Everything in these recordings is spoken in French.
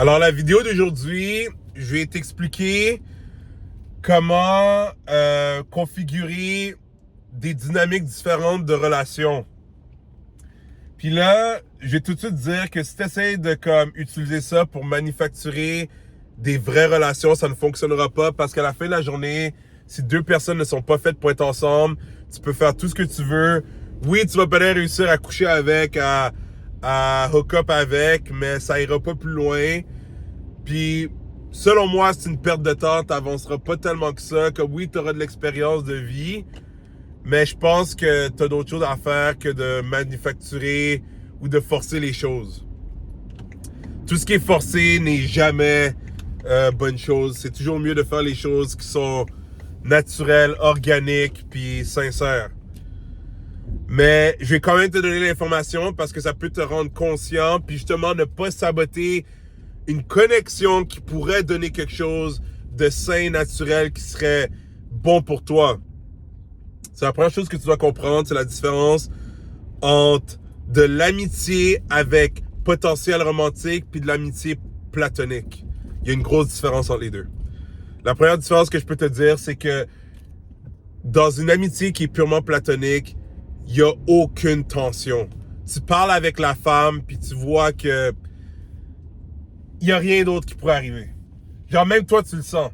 Alors, la vidéo d'aujourd'hui, je vais t'expliquer comment configurer des dynamiques différentes de relations. Puis là, je vais tout de suite dire que si tu essaies de utiliser ça pour manufacturer des vraies relations, ça ne fonctionnera pas parce qu'à la fin de la journée, si deux personnes ne sont pas faites pour être ensemble, tu peux faire tout ce que tu veux. Oui, tu vas peut-être réussir à coucher avec, à hook up avec, mais ça ira pas plus loin. Puis, selon moi, c'est une perte de temps, t'avanceras pas tellement que ça. Comme oui, tu auras de l'expérience de vie, mais je pense que tu as d'autres choses à faire que de manufacturer ou de forcer les choses. Tout ce qui est forcé n'est jamais bonne chose. C'est toujours mieux de faire les choses qui sont naturelles, organiques, puis sincères. Mais je vais quand même te donner l'information parce que ça peut te rendre conscient, puis justement ne pas saboter une connexion qui pourrait donner quelque chose de sain, naturel, qui serait bon pour toi. C'est la première chose que tu dois comprendre, c'est la différence entre de l'amitié avec potentiel romantique puis de l'amitié platonique. Il y a une grosse différence entre les deux. La première différence que je peux te dire, c'est que dans une amitié qui est purement platonique, il n'y a aucune tension. Tu parles avec la femme puis tu vois que il n'y a rien d'autre qui pourrait arriver. Genre, même toi, tu le sens.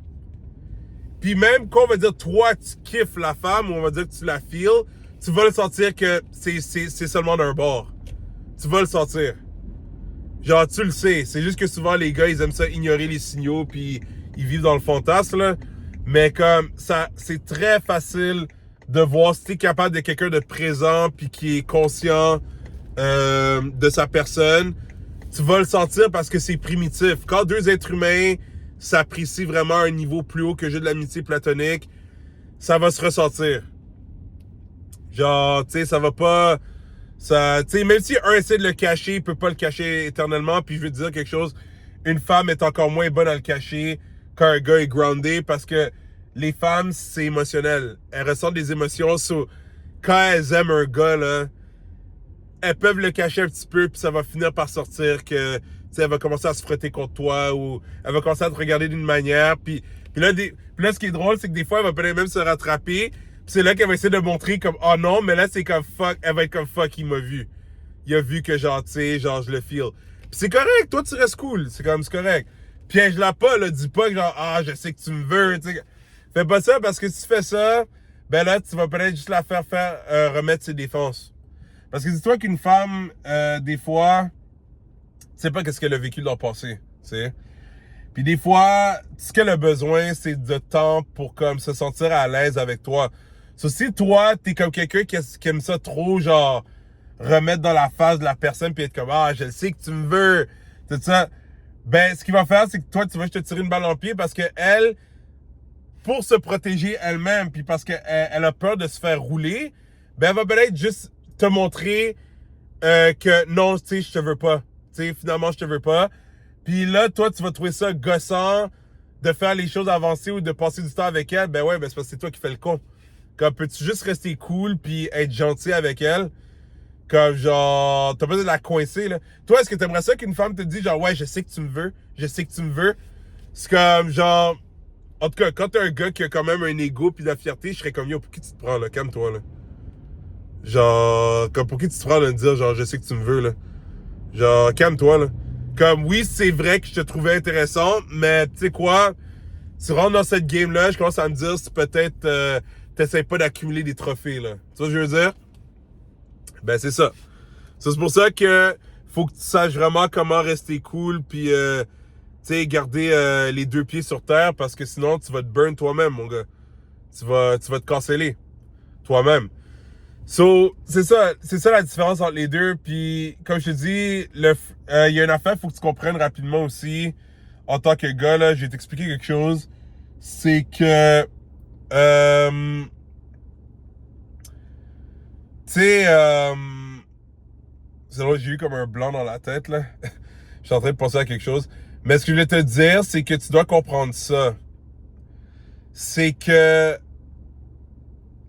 Puis même quand on va dire, toi, tu kiffes la femme, ou on va dire que tu la feels, tu vas le sentir que c'est seulement d'un bord. Tu vas le sentir. Genre, tu le sais. C'est juste que souvent, les gars, ils aiment ça ignorer les signaux, puis ils vivent dans le fantasme, là. Mais comme ça, c'est très facile de voir si tu es capable de quelqu'un de présent, puis qui est conscient de sa personne. Tu vas le sentir parce que c'est primitif. Quand deux êtres humains s'apprécient vraiment à un niveau plus haut que juste de l'amitié platonique, ça va se ressentir. Genre, tu sais, ça va pas... Ça, tu sais, même si un essaie de le cacher, il peut pas le cacher éternellement. Puis je vais te dire quelque chose, une femme est encore moins bonne à le cacher qu'un gars est groundé parce que les femmes, c'est émotionnel. Elles ressentent des émotions. Quand elles aiment un gars, là, elles peuvent le cacher un petit peu, puis ça va finir par sortir que, tu sais, elle va commencer à se frotter contre toi, ou elle va commencer à te regarder d'une manière, puis là, ce qui est drôle, c'est que des fois, elle va peut-être même se rattraper, puis c'est là qu'elle va essayer de montrer comme, oh non, mais là, c'est comme fuck, elle va être comme fuck, il m'a vu. Il a vu que genre, tu sais, genre, je le feel. Puis c'est correct, toi, tu restes cool, c'est correct. Piège-la pas, là, dis pas que genre, ah, je sais que tu me veux, tu sais. Fais pas ça, parce que si tu fais ça, ben là, tu vas peut-être juste la faire remettre ses défenses. Parce que dis-toi qu'une femme, des fois, tu sais pas qu'est-ce qu'elle a vécu dans le passé, tu sais. Puis des fois, ce qu'elle a besoin, c'est de temps pour comme se sentir à l'aise avec toi. So, si toi, t'es comme quelqu'un qui aime ça trop, genre, remettre dans la face de la personne puis être comme, ah, je sais que tu me veux, tout ça, ben, ce qu'il va faire, c'est que toi, tu vas te tirer une balle en pied parce que elle, pour se protéger elle-même, puis parce qu'elle elle a peur de se faire rouler, ben, elle va peut-être juste te montrer que non, tu sais, je te veux pas. Tu sais, finalement, je te veux pas. Puis là, toi, tu vas trouver ça gossant de faire les choses avancées ou de passer du temps avec elle. Ben ouais, ben c'est parce que c'est toi qui fais le con. Comme, peux-tu juste rester cool puis être gentil avec elle? Comme, genre, t'as pas besoin de la coincer, là. Toi, est-ce que t'aimerais ça qu'une femme te dise, genre, ouais, je sais que tu me veux, je sais que tu me veux? C'est comme, genre, en tout cas, quand t'es un gars qui a quand même un ego puis de la fierté, je serais comme, yo, pour qui tu te prends, là? Calme-toi, là. Genre, comme pour qui tu te prends de me dire, genre, je sais que tu me veux, là. Genre, calme-toi, là. Comme, oui, c'est vrai que je te trouvais intéressant, mais tu sais quoi? Tu rentres dans cette game-là, je commence à me dire si peut-être t'essaies pas d'accumuler des trophées, là. Tu vois ce que je veux dire? Ben, c'est ça. C'est pour ça que faut que tu saches vraiment comment rester cool, puis, tu sais, garder les deux pieds sur terre, parce que sinon, tu vas te burn toi-même, mon gars. Tu vas te canceller toi-même. So, c'est ça la différence entre les deux. Puis, comme je te dis, il y a une affaire, il faut que tu comprennes rapidement aussi. En tant que gars, là, je vais t'expliquer quelque chose. C'est que, tu sais, c'est drôle, j'ai eu comme un blanc dans la tête, là. Je suis en train de penser à quelque chose. Mais ce que je voulais te dire, c'est que tu dois comprendre ça. C'est que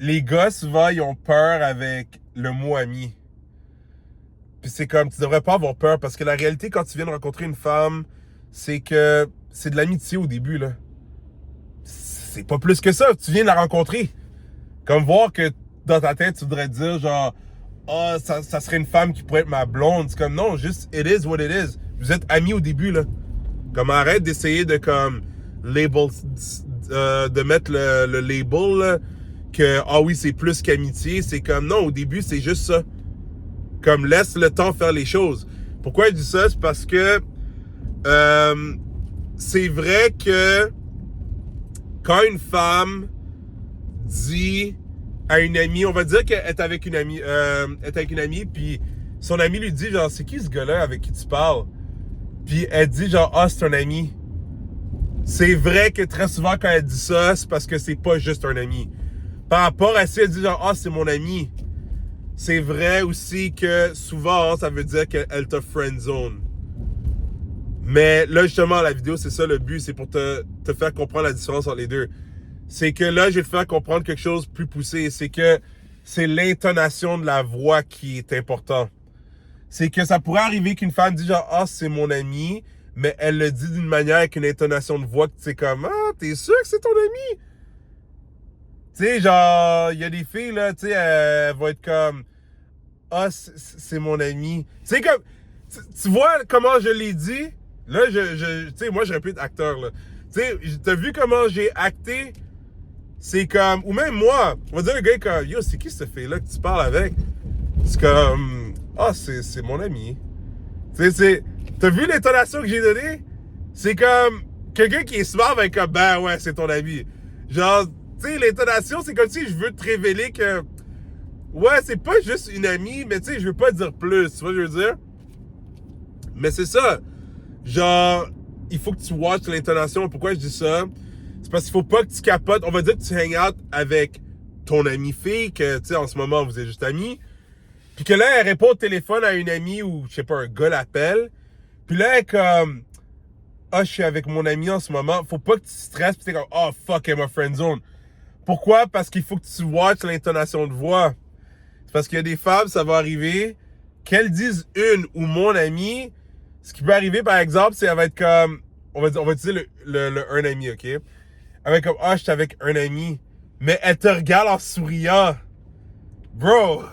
les gars, souvent, ils ont peur avec le mot ami. Puis c'est comme, tu devrais pas avoir peur parce que la réalité, quand tu viens de rencontrer une femme, c'est que c'est de l'amitié au début, là. C'est pas plus que ça. Tu viens de la rencontrer. Comme voir que dans ta tête, tu voudrais dire genre, ah, ça serait une femme qui pourrait être ma blonde. C'est comme non, juste it is what it is. Vous êtes amis au début, là. Comme arrête d'essayer de comme label, de mettre le label, là, que ah oui, c'est plus qu'amitié. C'est comme non, au début, c'est juste ça. Comme laisse le temps faire les choses. Pourquoi je dis ça? C'est parce que c'est vrai que quand une femme dit à une amie, on va dire qu'elle est avec une amie, puis son amie lui dit genre c'est qui ce gars-là avec qui tu parles? Puis elle dit genre ah c'est un ami. C'est vrai que très souvent quand elle dit ça, c'est parce que c'est pas juste un ami. Par rapport à si elle dit genre ah c'est mon ami, c'est vrai aussi que souvent ça veut dire qu'elle te friendzone. Mais là justement la vidéo c'est ça le but, c'est pour te faire comprendre la différence entre les deux. C'est que là, je vais te faire comprendre quelque chose de plus poussé. C'est que c'est l'intonation de la voix qui est important. C'est que ça pourrait arriver qu'une femme dise genre, ah, c'est mon ami, mais elle le dit d'une manière avec une intonation de voix que tu sais comme, ah, t'es sûr que c'est ton ami? Tu sais, genre, il y a des filles, là, tu sais, elles vont être comme, ah, c'est mon ami. Tu sais, comme, tu vois comment je l'ai dit? Là, tu sais, moi, j'aurais pu être acteur, là. Tu sais, t'as vu comment j'ai acté? C'est comme, ou même moi, on va dire le gars comme, yo, c'est qui ce fille-là que tu parles avec? C'est comme, ah, c'est mon ami. Tu sais, t'as vu l'intonation que j'ai donnée? C'est comme, quelqu'un qui est smart va être comme, ben ouais, c'est ton ami. Genre, tu sais, l'intonation, c'est comme si je veux te révéler que, ouais, c'est pas juste une amie, mais tu sais, je veux pas dire plus, tu vois ce que je veux dire? Mais c'est ça. Genre, il faut que tu watches l'intonation. Pourquoi je dis ça? C'est parce qu'il faut pas que tu capotes. On va dire que tu hang out avec ton amie fille, que tu sais, en ce moment, vous êtes juste amis. Puis que là, elle répond au téléphone à une amie ou, je sais pas, un gars l'appelle. Puis là, elle est comme, ah, je suis avec mon ami en ce moment. Faut pas que tu stresses. Puis t'es comme, oh, fuck, elle m'a friendzone. Pourquoi? Parce qu'il faut que tu watches l'intonation de voix. C'est parce qu'il y a des femmes, ça va arriver, qu'elles disent une ou mon ami. Ce qui peut arriver, par exemple, c'est qu'elle va être comme, on va utiliser un ami, OK? Elle va être comme, ah, je suis avec un ami. Mais elle te regarde en souriant. Bro,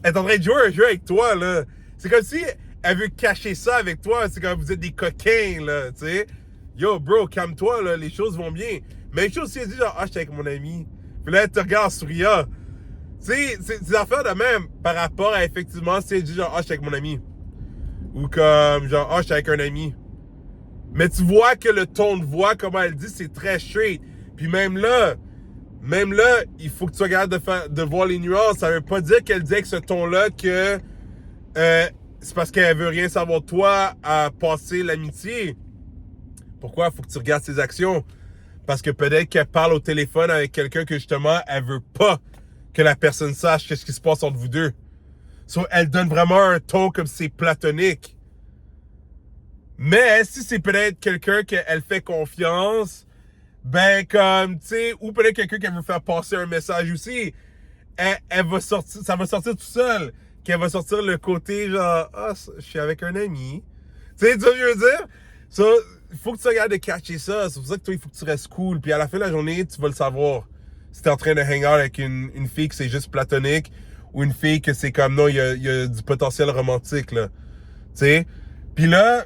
elle est en train de jouer un jeu avec toi, là. C'est comme si elle veut cacher ça avec toi. C'est comme vous êtes des coquins, là, tu sais. Yo, bro, calme-toi, là, les choses vont bien. Mais une chose, si elle dit genre, ah, je suis avec mon ami. Puis là, elle te regarde en souriant. Tu sais, c'est des affaires de même par rapport à effectivement si elle dit genre, ah, je suis avec mon ami. Ou comme genre, ah, je suis avec un ami. Mais tu vois que le ton de voix, comment elle dit, c'est très straight. Puis même là, il faut que tu sois capable de voir les nuances. Ça veut pas dire qu'elle dit avec ce ton-là que c'est parce qu'elle veut rien savoir de toi à passer l'amitié. Pourquoi? Il faut que tu regardes ses actions. Parce que peut-être qu'elle parle au téléphone avec quelqu'un que justement, elle veut pas que la personne sache qu'est-ce qui se passe entre vous deux. So, elle donne vraiment un ton comme si c'est platonique. Mais si c'est peut-être quelqu'un qu'elle fait confiance, ben comme, tu sais, ou peut-être quelqu'un qui veut faire passer un message aussi, elle va sortir, ça va sortir tout seul. Qu'elle va sortir le côté genre, ah, je suis avec un ami. Tu sais, tu vois ce que je veux dire? So, il faut que tu regardes de catcher ça. C'est pour ça que toi, il faut que tu restes cool. Puis à la fin de la journée, tu vas le savoir. Si t'es en train de hang out avec une fille que c'est juste platonique ou une fille que c'est comme, non, il y a du potentiel romantique, là. Tu sais? Puis là,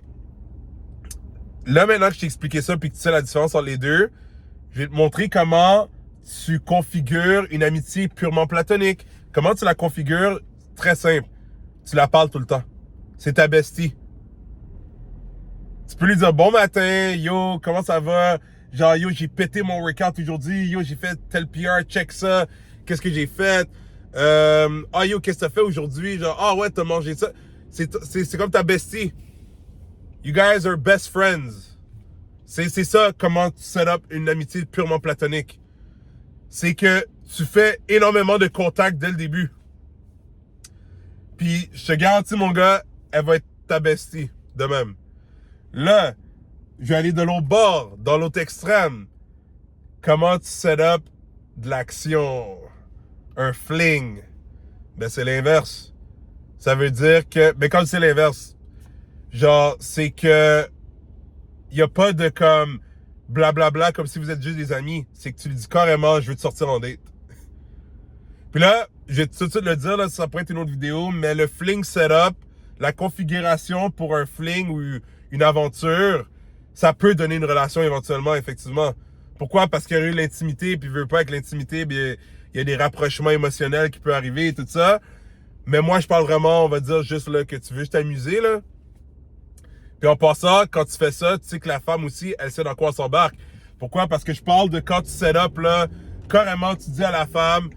maintenant que je t'ai expliqué ça puis que tu sais la différence entre les deux, je vais te montrer comment tu configures une amitié purement platonique. Comment tu la configures? Très simple. Tu la parles tout le temps. C'est ta bestie. Tu peux lui dire bon matin, yo, comment ça va? Genre, yo, j'ai pété mon workout aujourd'hui. Yo, j'ai fait tel PR, check ça. Qu'est-ce que j'ai fait? Ah, yo, qu'est-ce que t'as fait aujourd'hui? Genre, ah ouais, t'as mangé ça. C'est comme ta bestie. You guys are best friends. C'est ça comment tu set up une amitié purement platonique. C'est que tu fais énormément de contacts dès le début. Puis, je te garantis, mon gars, elle va être ta bestie de même. Là, je vais aller de l'autre bord, dans l'autre extrême. Comment tu set up de l'action? Un fling. Ben, c'est l'inverse. Ça veut dire que... Mais comme c'est l'inverse, genre, c'est que il n'y a pas de comme blablabla comme si vous êtes juste des amis. C'est que tu lui dis carrément, je veux te sortir en date. Puis là, je vais tout de suite le dire, là, ça pourrait être une autre vidéo, mais le fling setup, la configuration pour un fling ou une aventure, ça peut donner une relation éventuellement, effectivement. Pourquoi? Parce qu'il y a eu l'intimité, puis il veut pas avec l'intimité, bien, il y a des rapprochements émotionnels qui peuvent arriver et tout ça. Mais moi, je parle vraiment, on va dire juste là, que tu veux juste t'amuser, là. Puis en passant, quand tu fais ça, tu sais que la femme aussi, elle sait dans quoi elle s'embarque. Pourquoi? Parce que je parle de quand tu set up, là, carrément, tu dis à la femme,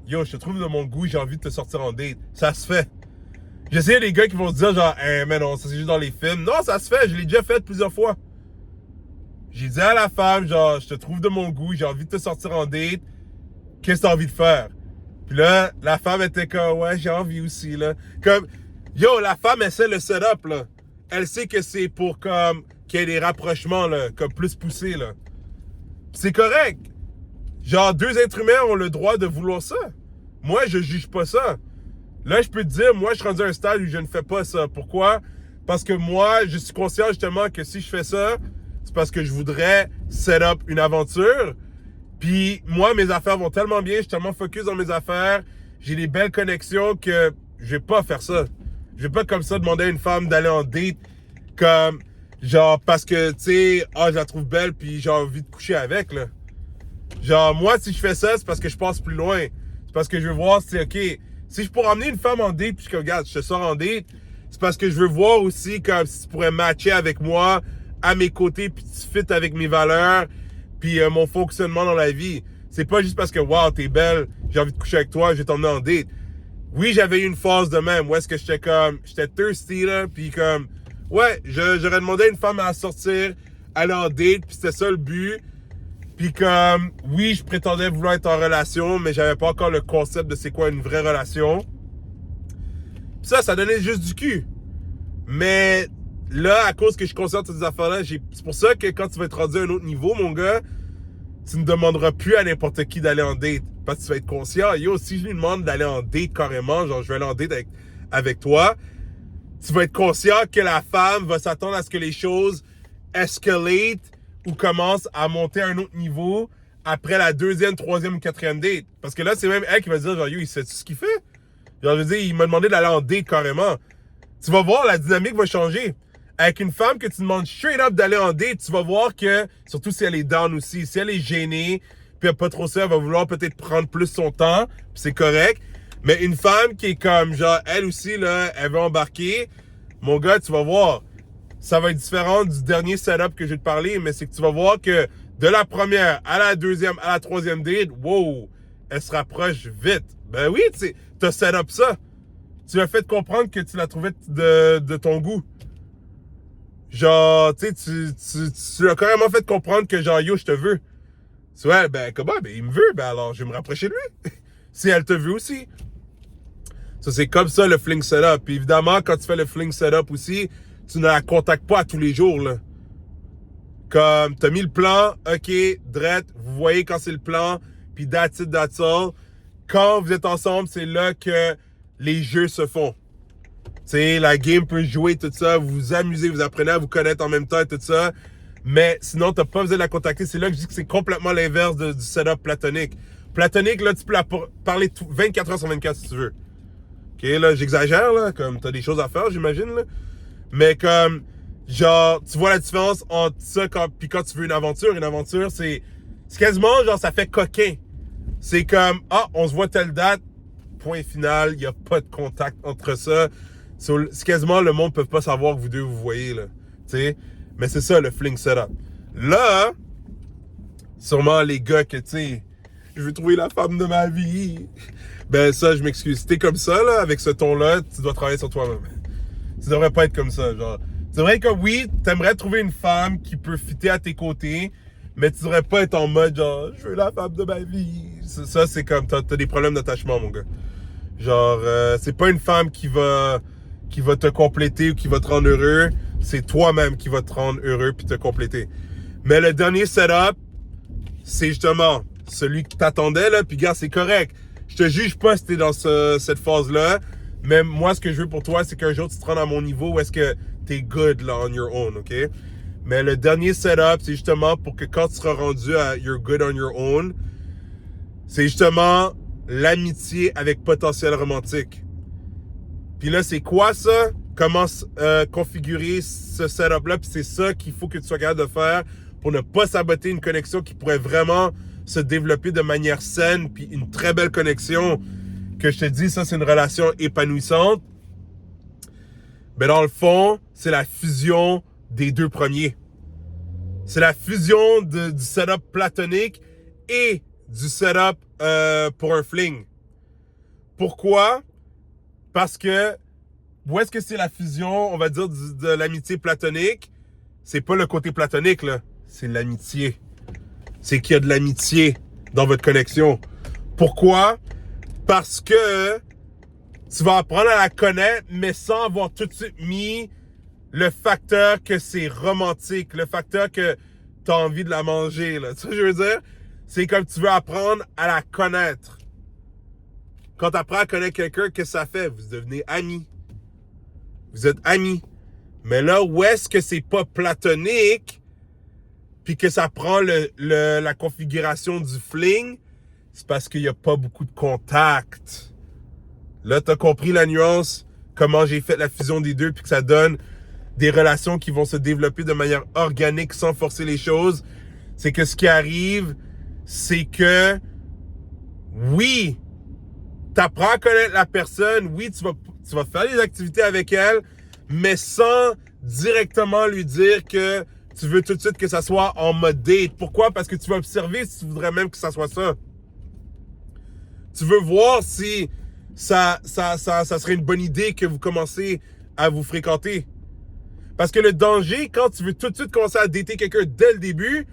yo, je te trouve de mon goût, j'ai envie de te sortir en date. Ça se fait. Je sais, les gars qui vont se dire, genre, mais non, ça c'est juste dans les films. Non, ça se fait, je l'ai déjà fait plusieurs fois. J'ai dit à la femme, genre, je te trouve de mon goût, j'ai envie de te sortir en date. Qu'est-ce que t'as envie de faire? Puis là, la femme était comme, ouais, j'ai envie aussi, là. Comme, yo, la femme, elle sait le setup, là. Elle sait que c'est pour, comme, qu'il y ait des rapprochements, là, comme plus poussés, là. C'est correct. Genre, deux êtres humains ont le droit de vouloir ça. Moi, je juge pas ça. Là, je peux te dire, moi, je suis rendu à un stade où je ne fais pas ça. Pourquoi? Parce que moi, je suis conscient justement que si je fais ça, c'est parce que je voudrais set up une aventure. Puis moi, mes affaires vont tellement bien, je suis tellement focus dans mes affaires, j'ai des belles connexions que je vais pas faire ça. Je vais pas comme ça demander à une femme d'aller en date comme, genre, parce que, tu sais, je la trouve belle puis j'ai envie de coucher avec, là. Genre, moi, si je fais ça, c'est parce que je passe plus loin. C'est parce que je veux voir, c'est OK, si je pourrais emmener une femme en date puis que, regarde, je te sors en date, c'est parce que je veux voir aussi comme si tu pourrais matcher avec moi, à mes côtés, puis tu fites avec mes valeurs, puis mon fonctionnement dans la vie. C'est pas juste parce que, wow, t'es belle, j'ai envie de coucher avec toi, je vais t'emmener en date. Oui, j'avais eu une phase de même, où est-ce que j'étais comme, j'étais thirsty, là, puis comme, ouais, j'aurais demandé à une femme à sortir, aller en date, puis c'était ça le but. Puis comme, oui, je prétendais vouloir être en relation, mais j'avais pas encore le concept de c'est quoi une vraie relation. Puis ça donnait juste du cul. Mais là, à cause que je suis conscient de ces affaires-là, c'est pour ça que quand tu vas être rendu à un autre niveau, mon gars, tu ne demanderas plus à n'importe qui d'aller en date. Parce que tu vas être conscient, yo, si je lui demande d'aller en date carrément, genre je vais aller en date avec toi, tu vas être conscient que la femme va s'attendre à ce que les choses escalate ou commencent à monter à un autre niveau après la deuxième, troisième ou quatrième date. Parce que là, c'est même elle qui va dire, genre, yo, il sait-tu ce qu'il fait? Genre, je veux dire, il m'a demandé d'aller en date carrément. Tu vas voir, la dynamique va changer. Avec une femme que tu demandes straight up d'aller en date, tu vas voir que, surtout si elle est down aussi, si elle est gênée, puis elle n'a pas trop ça, elle va vouloir peut-être prendre plus son temps, puis c'est correct. Mais une femme qui est comme, genre, elle aussi, là, elle veut embarquer, mon gars, tu vas voir, ça va être différent du dernier setup que je vais te parler, mais c'est que tu vas voir que de la première à la deuxième, à la troisième date, wow, elle se rapproche vite. Ben oui, tu as setup ça. Tu as fait comprendre que tu la trouvais de ton goût. Genre, tu sais, tu as carrément fait comprendre que genre, yo, je te veux. Tu vois, ben, comment? Ben, il me veut, ben alors, je vais me rapprocher de lui. Si elle te veut aussi. Ça, c'est comme ça, le fling setup. Puis évidemment, quand tu fais le fling setup aussi, tu ne la contactes pas à tous les jours, là. Comme, t'as mis le plan, OK, drette, vous voyez quand c'est le plan, puis that's it, that's all. Quand vous êtes ensemble, c'est là que les jeux se font. Tu sais, la game peut jouer, tout ça, vous vous amusez, vous apprenez à vous connaître en même temps et tout ça. Mais sinon, t'as pas besoin de la contacter. C'est là que je dis que c'est complètement l'inverse du setup platonique. Platonique, là, tu peux la parler 24 heures sur 24 si tu veux. OK, là, j'exagère, là, comme t'as des choses à faire, j'imagine, là. Mais comme, genre, tu vois la différence entre ça puis quand tu veux une aventure, c'est quasiment, genre, ça fait coquin. C'est comme, on se voit telle date, point final, il n'y a pas de contact entre ça. C'est quasiment, le monde ne peut pas savoir que vous deux vous voyez, là. Tu sais? Mais c'est ça, le fling setup. Là, sûrement les gars que, tu sais, je veux trouver la femme de ma vie. Ben ça, je m'excuse. Si t'es comme ça, là, avec ce ton-là, tu dois travailler sur toi-même. Tu devrais pas être comme ça, genre. C'est vrai que oui, t'aimerais trouver une femme qui peut fitter à tes côtés, mais tu devrais pas être en mode, genre, je veux la femme de ma vie. Ça, c'est comme, t'as des problèmes d'attachement, mon gars. Genre, c'est pas une femme qui va te compléter ou qui va te rendre heureux. C'est toi-même qui va te rendre heureux puis te compléter. Mais le dernier setup, c'est justement celui que t'attendais, là, puis gars, c'est correct. Je te juge pas si t'es dans cette phase-là, mais moi, ce que je veux pour toi, c'est qu'un jour, tu te rendes à mon niveau où est-ce que t'es good, là, on your own, OK? Mais le dernier setup, c'est justement pour que quand tu seras rendu à You're Good on Your Own, c'est justement l'amitié avec potentiel romantique. Puis là, c'est quoi ça? Comment configurer ce setup-là? Puis c'est ça qu'il faut que tu sois capable de faire pour ne pas saboter une connexion qui pourrait vraiment se développer de manière saine, puis une très belle connexion, que je te dis, ça, c'est une relation épanouissante. Mais dans le fond, c'est la fusion des deux premiers. C'est la fusion du setup platonique et du setup pour un fling. Pourquoi? Parce que, où est-ce que c'est la fusion, on va dire, de l'amitié platonique? C'est pas le côté platonique, là. C'est l'amitié. C'est qu'il y a de l'amitié dans votre connexion. Pourquoi? Parce que tu vas apprendre à la connaître, mais sans avoir tout de suite mis le facteur que c'est romantique, le facteur que tu as envie de la manger, là. Tu sais ce que je veux dire? C'est comme tu veux apprendre à la connaître. Quand tu apprends à connaître quelqu'un, qu'est-ce que ça fait? Vous devenez amis. Vous êtes amis. Mais là, où est-ce que c'est pas platonique, puis que ça prend la configuration du fling, c'est parce qu'il n'y a pas beaucoup de contact. Là, tu as compris la nuance, comment j'ai fait la fusion des deux, puis que ça donne des relations qui vont se développer de manière organique sans forcer les choses. C'est que ce qui arrive, c'est que, oui, tu apprends à connaître la personne, oui, tu vas faire des activités avec elle, mais sans directement lui dire que tu veux tout de suite que ça soit en mode date. Pourquoi? Parce que tu vas observer si tu voudrais même que ça soit ça. Tu veux voir si ça serait une bonne idée que vous commencez à vous fréquenter. Parce que le danger, quand tu veux tout de suite commencer à dater quelqu'un dès le début,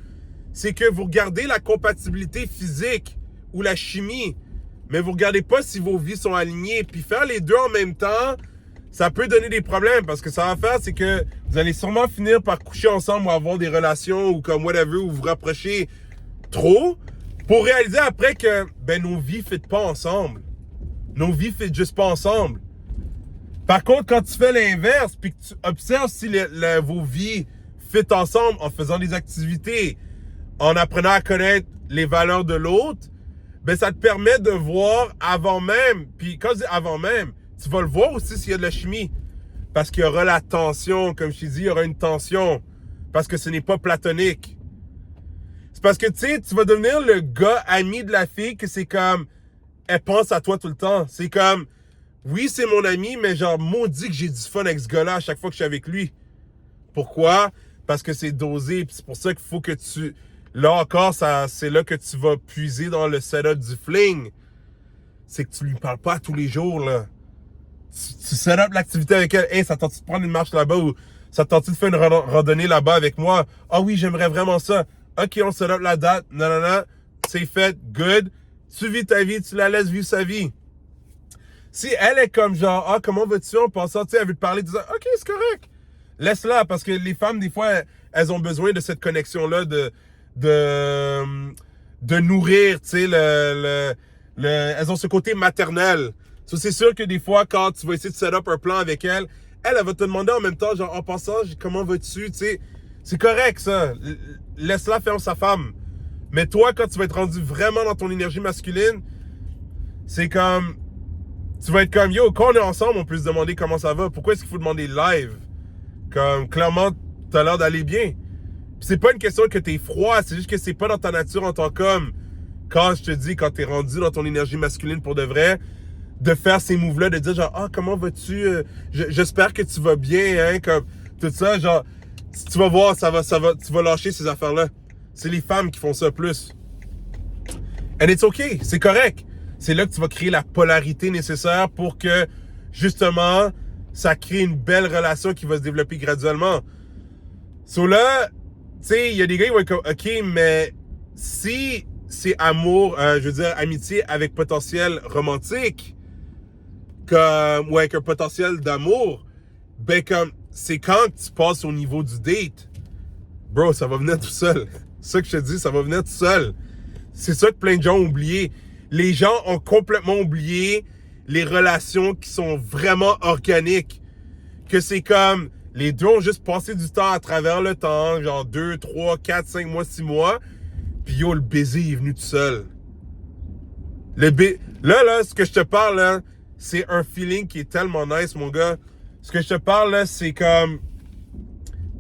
c'est que vous regardez la compatibilité physique ou la chimie, mais vous regardez pas si vos vies sont alignées. Puis faire les deux en même temps, ça peut donner des problèmes, parce que ça va faire, c'est que vous allez sûrement finir par coucher ensemble ou avoir des relations ou comme whatever, ou vous rapprocher trop, pour réaliser après que nos vies ne fit pas ensemble. Nos vies ne fit juste pas ensemble. Par contre, quand tu fais l'inverse, puis que tu observes si vos vies fit ensemble en faisant des activités, en apprenant à connaître les valeurs de l'autre, ça te permet de voir avant même, puis quand je dis avant même, tu vas le voir aussi s'il y a de la chimie. Parce qu'il y aura la tension, comme je t'ai dit, il y aura une tension. Parce que ce n'est pas platonique. C'est parce que, tu sais, tu vas devenir le gars ami de la fille que c'est comme, elle pense à toi tout le temps. C'est comme, oui, c'est mon ami, mais genre, maudit que j'ai du fun avec ce gars-là à chaque fois que je suis avec lui. Pourquoi? Parce que c'est dosé, puis c'est pour ça qu'il faut que tu... Là encore, c'est là que tu vas puiser dans le setup du fling. C'est que tu lui parles pas tous les jours, là. Tu set up l'activité avec elle. Hey, ça tente de prendre une marche là-bas ou ça tente de faire une randonnée là-bas avec moi? Ah oui, j'aimerais vraiment ça. OK, on set up la date. Non. C'est fait. Good. Tu vis ta vie, tu la laisses vivre sa vie. Si elle est comme genre, ah, comment vas-tu en pensant, tu sais, elle veut te parler, disant, OK, c'est correct. Laisse-la, parce que les femmes, des fois, elles ont besoin de cette connexion-là de nourrir, tu sais, elles ont ce côté maternel. So, c'est sûr que des fois, quand tu vas essayer de set up un plan avec elle, elle va te demander en même temps, genre, en passant, comment vas-tu, tu sais. C'est correct, ça. Laisse-la faire sa femme. Mais toi, quand tu vas être rendu vraiment dans ton énergie masculine, c'est comme, tu vas être comme, yo, quand on est ensemble, on peut se demander comment ça va. Pourquoi est-ce qu'il faut demander live? Comme, clairement, t'as l'air d'aller bien. Puis c'est pas une question que t'es froid, c'est juste que c'est pas dans ta nature en tant qu'homme. Quand je te dis, quand t'es rendu dans ton énergie masculine pour de vrai, de faire ces moves-là, de dire genre, ah, comment vas-tu? J'espère que tu vas bien, hein, comme, tout ça, genre, tu vas voir, tu vas lâcher ces affaires-là. C'est les femmes qui font ça plus. And it's okay, c'est correct. C'est là que tu vas créer la polarité nécessaire pour que, justement, ça crée une belle relation qui va se développer graduellement. So là, tu sais, il y a des gars qui vont être comme, OK, mais si c'est amour, je veux dire, amitié avec potentiel romantique, comme, ou avec un potentiel d'amour, comme, c'est quand tu passes au niveau du date, bro, ça va venir tout seul. C'est ça que je te dis, ça va venir tout seul. C'est ça que plein de gens ont oublié. Les gens ont complètement oublié les relations qui sont vraiment organiques. Que c'est comme, Les deux ont juste passé du temps à travers le temps, genre 2, 3, 4, 5 mois, 6 mois. Puis yo, le baiser est venu tout seul. Là, ce que je te parle, là, c'est un feeling qui est tellement nice, mon gars. Ce que je te parle, là, c'est comme...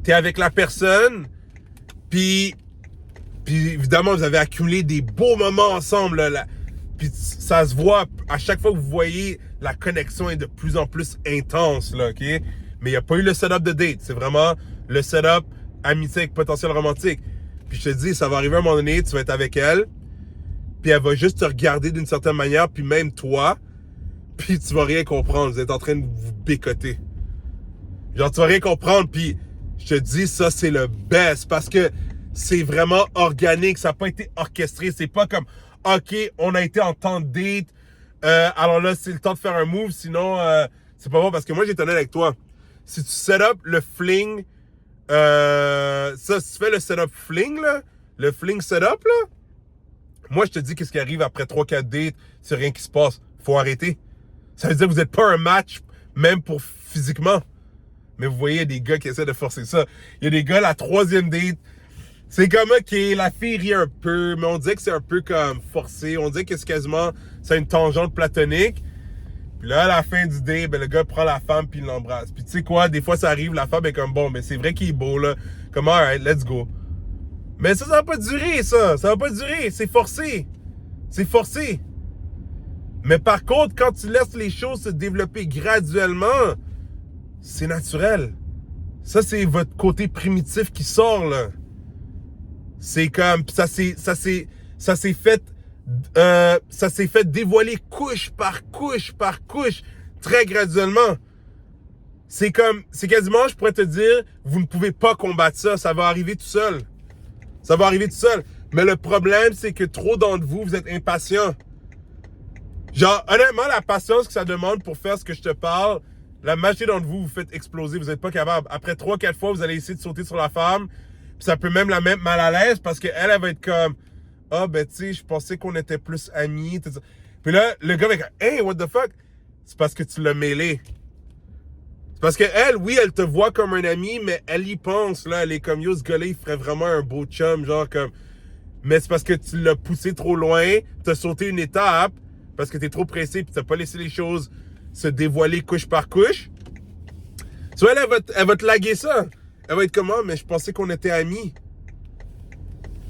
T'es avec la personne, puis évidemment, vous avez accumulé des beaux moments ensemble, là. Puis ça se voit, à chaque fois que vous voyez, la connexion est de plus en plus intense, là, OK? Mais il n'y a pas eu le setup de date. C'est vraiment le setup amitié avec potentiel romantique. Puis je te dis, ça va arriver à un moment donné, tu vas être avec elle, puis elle va juste te regarder d'une certaine manière, puis même toi, puis tu vas rien comprendre. Vous êtes en train de vous bécoter. Genre, tu vas rien comprendre, puis je te dis, ça, c'est le best, parce que c'est vraiment organique, ça n'a pas été orchestré. C'est pas comme, OK, on a été en temps de date, alors là, c'est le temps de faire un move, sinon, c'est pas bon, parce que moi, j'ai été honnête avec toi. Si tu set up le fling, si tu fais le setup fling, là, le fling setup, là, moi, je te dis qu'est-ce qui arrive après 3-4 dates, c'est rien qui se passe. Faut arrêter. Ça veut dire que vous n'êtes pas un match, même pour physiquement. Mais vous voyez, il y a des gars qui essaient de forcer ça. Il y a des gars, la 3e date, c'est comme, OK, la fille rit un peu, mais on dirait que c'est un peu comme forcé. On dirait que c'est quasiment, c'est une tangente platonique. Puis là, à la fin du date, ben, le gars prend la femme puis il l'embrasse. Puis tu sais quoi, des fois, ça arrive, la femme est comme, bon, mais c'est vrai qu'il est beau, là. Comme, alright, let's go. Mais ça va pas durer, ça. Ça va pas durer. C'est forcé. C'est forcé. Mais par contre, quand tu laisses les choses se développer graduellement, c'est naturel. Ça, c'est votre côté primitif qui sort, là. C'est comme, ça s'est fait dévoiler couche par couche par couche, très graduellement. C'est quasiment, je pourrais te dire, vous ne pouvez pas combattre ça, ça va arriver tout seul. Ça va arriver tout seul. Mais le problème, c'est que trop d'entre vous, vous êtes impatients. Genre, honnêtement, la patience que ça demande pour faire ce que je te parle, la majorité d'entre vous, vous faites exploser, vous n'êtes pas capable. Après 3-4 fois, vous allez essayer de sauter sur la femme, puis ça peut même la mettre mal à l'aise parce qu'elle, elle va être comme, ah, ben, tu sais, je pensais qu'on était plus amis. Puis là, le gars va être comme, hey, what the fuck? C'est parce que tu l'as mêlé. C'est parce que elle, oui, elle te voit comme un ami, mais elle y pense, là. Elle est comme, yo, ce gars-là, il ferait vraiment un beau chum, genre comme. Mais c'est parce que tu l'as poussé trop loin, t'as sauté une étape, parce que t'es trop pressé, puis t'as pas laissé les choses se dévoiler couche par couche. Soit elle va te laguer ça. Elle va être comme, ah, mais je pensais qu'on était amis.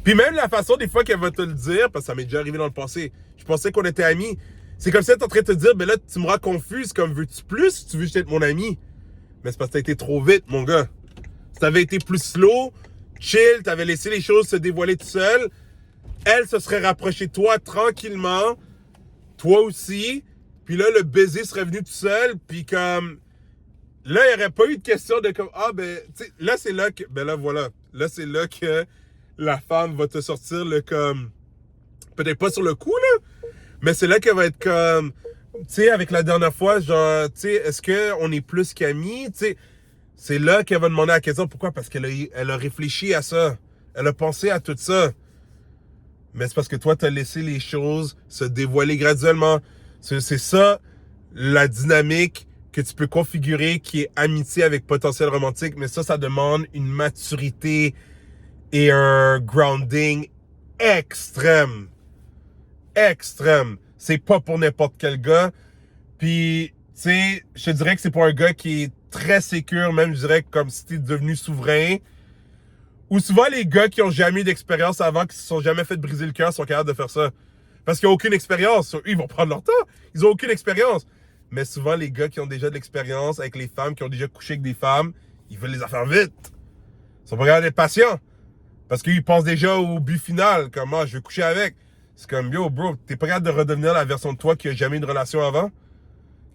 Puis même la façon des fois qu'elle va te le dire, parce que ça m'est déjà arrivé dans le passé, je pensais qu'on était amis. C'est comme si elle est en train de te dire, ben là, tu me rends confuse, comme veux-tu plus, tu veux juste être mon ami. Mais c'est parce que t'as été trop vite, mon gars. Si t'avais été plus slow, chill, t'avais laissé les choses se dévoiler tout seul, elle se serait rapprochée de toi tranquillement, toi aussi, puis là, le baiser serait venu tout seul, puis comme... Là, il n'y aurait pas eu de question de comme, ah, ben, tu sais, là, c'est là que... Ben là, voilà. Là, c'est là que la femme va te sortir le comme... Peut-être pas sur le coup, là, mais c'est là qu'elle va être comme... Tu sais, avec la dernière fois, genre, tu sais, est-ce qu'on est plus qu'amis? Tu sais, c'est là qu'elle va demander la question. Pourquoi? Parce elle a réfléchi à ça. Elle a pensé à tout ça. Mais c'est parce que toi, tu as laissé les choses se dévoiler graduellement. C'est ça, la dynamique que tu peux configurer qui est amitié avec potentiel romantique. Mais ça demande une maturité et un grounding extrême. Extrême. C'est pas pour n'importe quel gars. Puis, tu sais, je te dirais que c'est pour un gars qui est très sécure, même je dirais comme si t'es devenu souverain. Ou souvent les gars qui ont jamais eu d'expérience avant, qui se sont jamais fait briser le cœur, sont capables de faire ça. Parce qu'ils n'ont aucune expérience. Eux, ils vont prendre leur temps. Ils n'ont aucune expérience. Mais souvent, les gars qui ont déjà de l'expérience avec les femmes, qui ont déjà couché avec des femmes, ils veulent les affaires vite. Ils sont pas capables d'être patients. Parce qu'ils pensent déjà au but final. Comme, ah, je vais coucher avec. C'est comme, yo, bro, t'es pas capable de redevenir la version de toi qui a jamais eu une relation avant,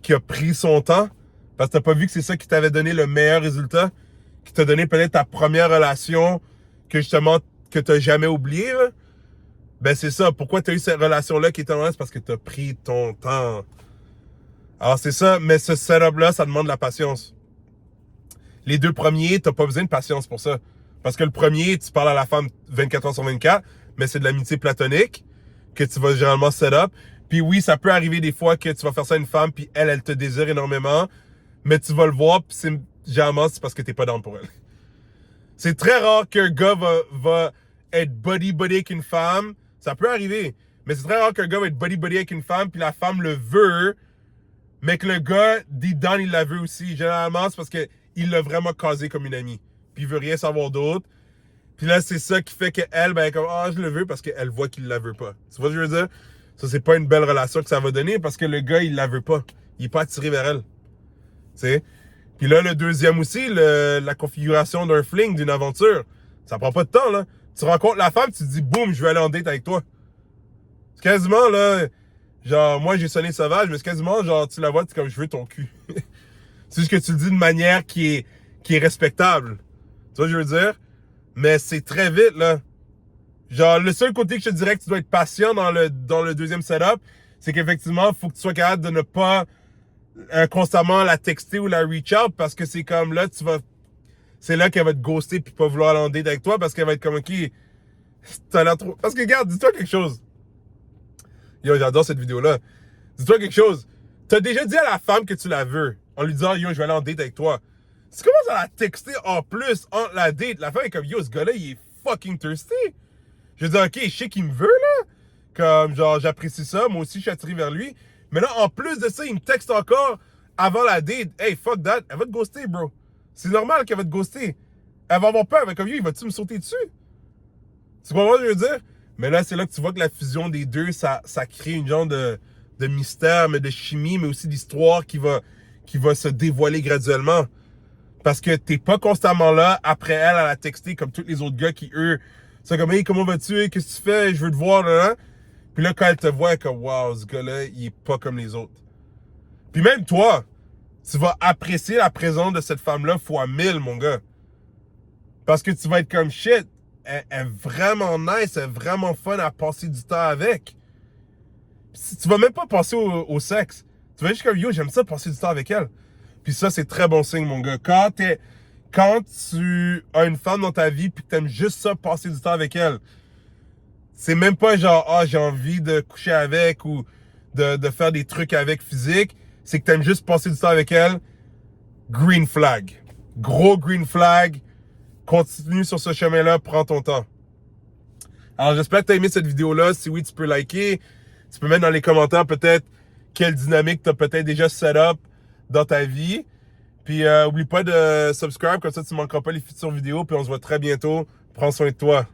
qui a pris son temps, parce que t'as pas vu que c'est ça qui t'avait donné le meilleur résultat, qui t'a donné peut-être ta première relation que justement, que t'as jamais oublié, là. Ben c'est ça. Pourquoi t'as eu cette relation-là qui était en c'est parce que t'as pris ton temps. Alors c'est ça, mais ce setup-là, ça demande de la patience. Les deux premiers, t'as pas besoin de patience pour ça. Parce que le premier, tu parles à la femme 24 heures sur 24, mais c'est de l'amitié platonique que tu vas généralement set up. Puis oui, ça peut arriver des fois que tu vas faire ça à une femme, puis elle te désire énormément, mais tu vas le voir, puis généralement, c'est parce que t'es pas down pour elle. C'est très rare qu'un gars va être buddy-buddy avec une femme. Ça peut arriver. Mais c'est très rare qu'un gars va être buddy-buddy avec une femme, puis la femme le veut, mais que le gars, deep down, il la veut aussi. Généralement, c'est parce qu'il l'a vraiment casé comme une amie. Puis il veut rien savoir d'autre. Puis là, c'est ça qui fait qu'elle, ben, comme, ah, je le veux parce qu'elle voit qu'il la veut pas. Tu vois ce que je veux dire? Ça, c'est pas une belle relation que ça va donner parce que le gars, il la veut pas. Il est pas attiré vers elle. Tu sais? Puis là, le deuxième aussi, la configuration d'un fling, d'une aventure. Ça prend pas de temps, là. Tu rencontres la femme, tu te dis, boum, je vais aller en date avec toi. C'est quasiment, là, genre, moi, j'ai sonné sauvage, mais c'est quasiment, genre, tu la vois, tu es comme, je veux ton cul. C'est juste que tu le dis d'une manière qui est respectable. Tu vois ce que je veux dire? Mais c'est très vite, là. Genre, le seul côté que je te dirais que tu dois être patient dans le deuxième setup, c'est qu'effectivement, il faut que tu sois capable de ne pas constamment la texter ou la reach out parce que c'est comme là, c'est là qu'elle va te ghoster puis pas vouloir aller en date avec toi parce qu'elle va être comme, ok, t'as l'air trop. Parce que, regarde, dis-toi quelque chose. Yo, j'adore cette vidéo-là. Dis-toi quelque chose. T'as déjà dit à la femme que tu la veux en lui disant, yo, je vais aller en date avec toi. Si tu commences à la texter en plus entre la date, la femme est comme, yo, ce gars-là, il est fucking thirsty. Je veux dire, ok, je sais qu'il me veut, là. Comme, genre, j'apprécie ça. Moi aussi, je suis attiré vers lui. Mais là, en plus de ça, il me texte encore avant la date. Hey, fuck that. Elle va te ghoster, bro. C'est normal qu'elle va te ghoster. Elle va avoir peur. Elle va comme, yo, il va-tu me sauter dessus? Tu comprends ce que je veux dire? Mais là, c'est là que tu vois que la fusion des deux, ça crée une genre de mystère, mais de chimie, mais aussi d'histoire qui va se dévoiler graduellement. Parce que t'es pas constamment là, après elle, à la texter, comme tous les autres gars qui, eux, c'est comme, hey, comment vas-tu? Qu'est-ce que tu fais? Je veux te voir, là. Puis là, quand elle te voit, elle est comme, wow, ce gars-là, il est pas comme les autres. Puis même toi, tu vas apprécier la présence de cette femme-là fois 1000, mon gars. Parce que tu vas être comme, shit, elle est vraiment nice, elle est vraiment fun à passer du temps avec. Tu vas même pas passer au sexe. Tu vas juste comme, yo, j'aime ça passer du temps avec elle. Puis ça, c'est très bon signe, mon gars. Quand tu as une femme dans ta vie puis que t'aimes juste ça, passer du temps avec elle, c'est même pas genre, ah, j'ai envie de coucher avec ou de faire des trucs avec physique. C'est que t'aimes juste passer du temps avec elle. Green flag. Gros green flag. Continue sur ce chemin-là, prends ton temps. Alors, j'espère que t'as aimé cette vidéo-là. Si oui, tu peux liker. Tu peux mettre dans les commentaires peut-être quelle dynamique t'as peut-être déjà set up dans ta vie. Puis, oublie pas de subscribe, comme ça tu manqueras pas les futures vidéos. Puis on se voit très bientôt. Prends soin de toi.